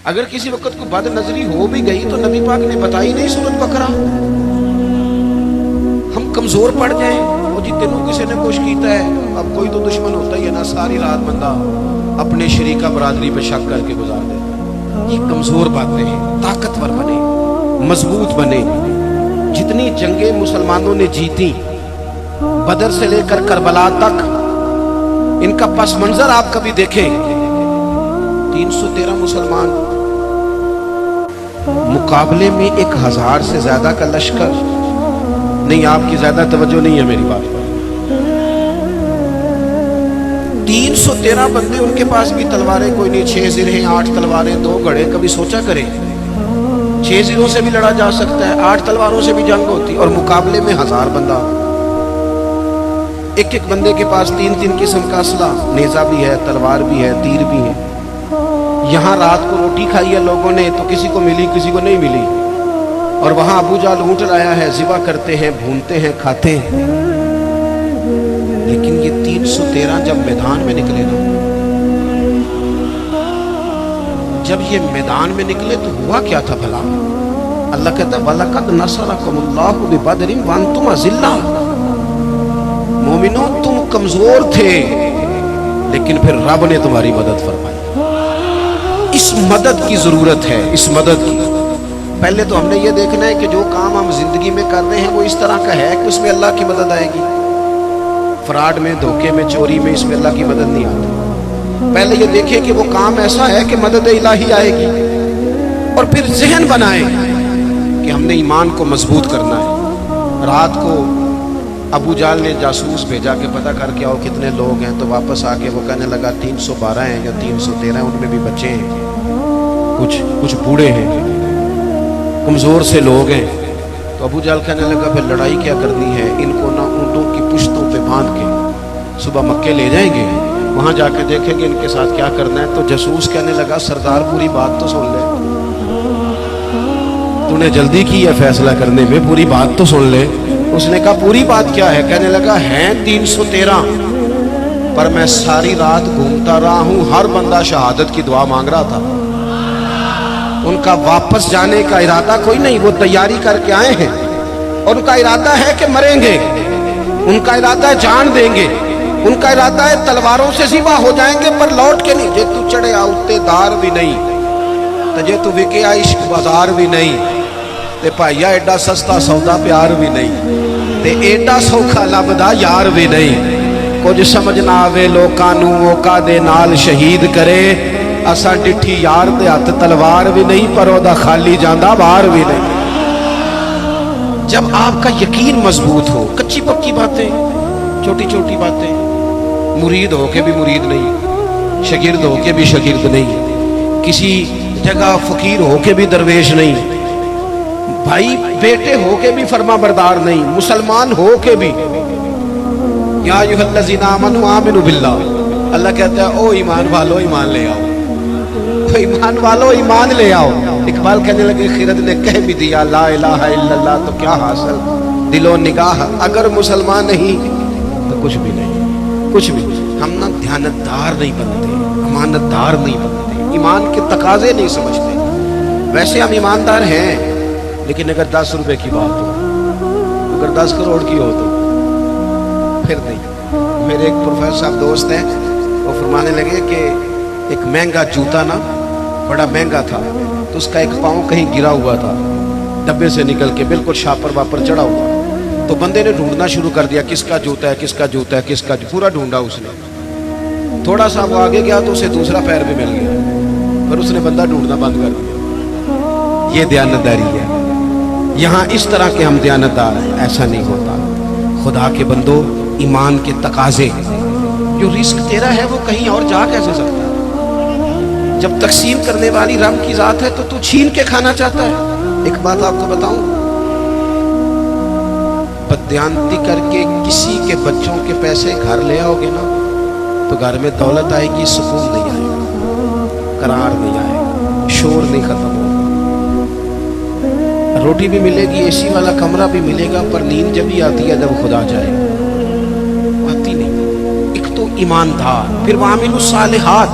اگر کسی وقت کو بد نظری ہو بھی گئی تو نبی پاک نے بتائی نہیں سورۃ بقرہ. ہم کمزور پڑ جائیں وہ جی تینوں کسی نے کچھ کیتا ہے, اب کوئی تو دشمن ہوتا ہی ہے نا, ساری رات بندہ اپنے شریکہ برادری پہ شک کر کے گزار دے. یہ کمزور باتیں ہیں. طاقتور بنے, مضبوط بنے. جتنی جنگیں مسلمانوں نے جیتی بدر سے لے کر کربلا تک, ان کا پس منظر آپ کبھی دیکھیں. 313 مسلمان مقابلے میں 1000 سے زیادہ کا لشکر نہیں. آپ کی زیادہ توجہ نہیں ہے میری بات پر. 313 بندے, ان کے پاس بھی تلواریں کوئی نہیں. 6 زرہیں, 8 تلواریں, 2 گھڑے. کبھی سوچا کریں 6 زروں سے بھی لڑا جا سکتا ہے, 8 تلواروں سے بھی جنگ ہوتی, اور مقابلے میں 1000 بندہ. ایک ایک بندے کے پاس 3 قسم کا اسلحہ, نیزہ بھی ہے, تلوار بھی ہے, تیر بھی ہے. یہاں رات کو روٹی کھائی ہے لوگوں نے تو کسی کو ملی کسی کو نہیں ملی, اور وہاں ابو جہل اونٹ لایا ہے, ذبح کرتے ہیں, بھونتے ہیں, کھاتے ہیں. لیکن یہ 313 جب میدان میں نکلے نا, جب یہ میدان میں نکلے تو ہوا کیا تھا بھلا؟ اللہ کہتا ہے وَلَقَدْ نَصَرَكُمُ اللَّهُ بِبَدْرٍ وَأَنْتُمْ أَذِلَّةٌ. مومنوں تم کمزور تھے لیکن پھر رب نے تمہاری مدد فرمائی. اس مدد کی ضرورت ہے, اس مدد کی. پہلے تو ہم نے یہ دیکھنا ہے کہ جو کام ہم زندگی میں کر رہے ہیں وہ اس طرح کا ہے کہ اس میں اللہ کی مدد آئے گی. فراڈ میں, دھوکے میں, چوری میں, اس میں اللہ کی مدد نہیں آتی. پہلے یہ دیکھیں کہ وہ کام ایسا ہے کہ مدد الہی آئے گی, اور پھر ذہن بنائیں کہ ہم نے ایمان کو مضبوط کرنا ہے. رات کو ابو جہل نے جاسوس بھیجا کہ پتہ کر کے آؤ کتنے لوگ ہیں, تو واپس آ کے وہ کہنے لگا 312 ہیں یا 313 ہیں, ان میں بھی بچے ہیں, کچھ بوڑھے ہیں, کمزور سے لوگ ہیں. تو ابو جہل کہنے لگا پھر لڑائی کیا کرنی ہے, ان کو نہ اونٹوں کی پشتوں پہ باندھ کے صبح مکے لے جائیں گے, وہاں جا کے دیکھیں گے ان کے ساتھ کیا کرنا ہے. تو جاسوس کہنے لگا سردار پوری بات تو سن لے, تو نے جلدی کی ہے فیصلہ کرنے میں, پوری بات تو سن لے. اس نے کہا پوری بات کیا ہے؟ کہنے لگا ہیں 313, پر میں ساری رات گھومتا رہا ہوں, ہر بندہ شہادت کی دعا مانگ رہا تھا. ان کا واپس جانے کا ارادہ کوئی نہیں, وہ تیاری کر کے آئے ہیں, اور ان کا ارادہ ہے کہ مریں گے, ان کا ارادہ ہے جان دیں گے, ان کا ارادہ ہے تلواروں سے ذبح ہو جائیں گے پر لوٹ کے نہیں. جے تو چڑھے آؤتے دار بھی نہیں, تجھے تو وکے عشق بازار بھی نہیں, تے پائیا ایڈا سستا سودا پیار بھی نہیں, تے ایڈا سوکھا لبدا یار بھی نہیں. کچھ سمجھ نہ آوے لوکاں نوں موقع دے نال شہید کرے, اساں ڈٹھی یار دے ہاتھ تلوار بھی نہیں, پر اودا خالی جاندا بار بھی نہیں. جب آپ کا یقین مضبوط ہو, کچی پکی باتیں, چھوٹی چھوٹی باتیں, مرید ہو کے بھی مرید نہیں, شاگرد ہو کے بھی شاگرد نہیں, کسی جگہ فقیر ہو کے بھی درویش نہیں, بھائی بیٹے ہو کے بھی فرما بردار نہیں, مسلمان ہو کے بھی. یا ایھا الذین آمنوا آمنوا باللہ, اللہ کہتا ہے او ایمان والو ایمان لے آؤ, ایمان والو ایمان لے آؤ. اقبال کہنے لگے خرد نے کہہ بھی دیا لا الہ الا اللہ, تو کیا حاصل دل و نگاہ, اگر مسلمان نہیں تو کچھ بھی نہیں, کچھ بھی. ہم نہ دیانتدار نہیں بنتے, امانت دار نہیں بنتے, ایمان کے تقاضے نہیں سمجھتے. ویسے ہم ایماندار ہیں, لیکن اگر 10 روپے کی بات ہو, اگر 10 کروڑ کی ہو تو پھر نہیں. میرے ایک پروفیسر صاحب دوست ہیں, وہ فرمانے لگے کہ ایک مہنگا جوتا نا, بڑا مہنگا تھا, تو اس کا ایک پاؤں کہیں گرا ہوا تھا, ڈبے سے نکل کے بالکل شاپر واپر چڑھا ہوا. تو بندے نے ڈھونڈنا شروع کر دیا کس کا جوتا ہے, کس کا جوتا ہے, کس کا, پورا ڈھونڈا اس نے. تھوڑا سا وہ آگے گیا تو اسے دوسرا پیر بھی مل گیا, پر اس نے بندہ ڈھونڈنا بند کر دیا. یہ دیانتداری ہے. یہاں اس طرح کے ہم دیانتدار ہیں, ایسا نہیں ہوتا. خدا کے بندو, ایمان کے تقاضے, جو رزق تیرا ہے وہ کہیں اور جا کیسے سکتا ہے؟ جب تقسیم کرنے والی رب کی ذات ہے تو چھین کے کھانا چاہتا ہے. ایک بات آپ کو بتاؤں, بددیانتی کر کے کسی کے بچوں کے پیسے گھر لے آؤ گے نا, تو گھر میں دولت آئے گی, سکون نہیں آئے گا, قرار نہیں آئے گا, شور نہیں ختم ہوگا, روٹی بھی ملے گی, اے سی والا کمرہ بھی ملے گا, پر نیند جب ہی آتی ہے جب خدا جائے, آتی نہیں. ایک تو ایماندار, پھر وعاملوا الصالحات,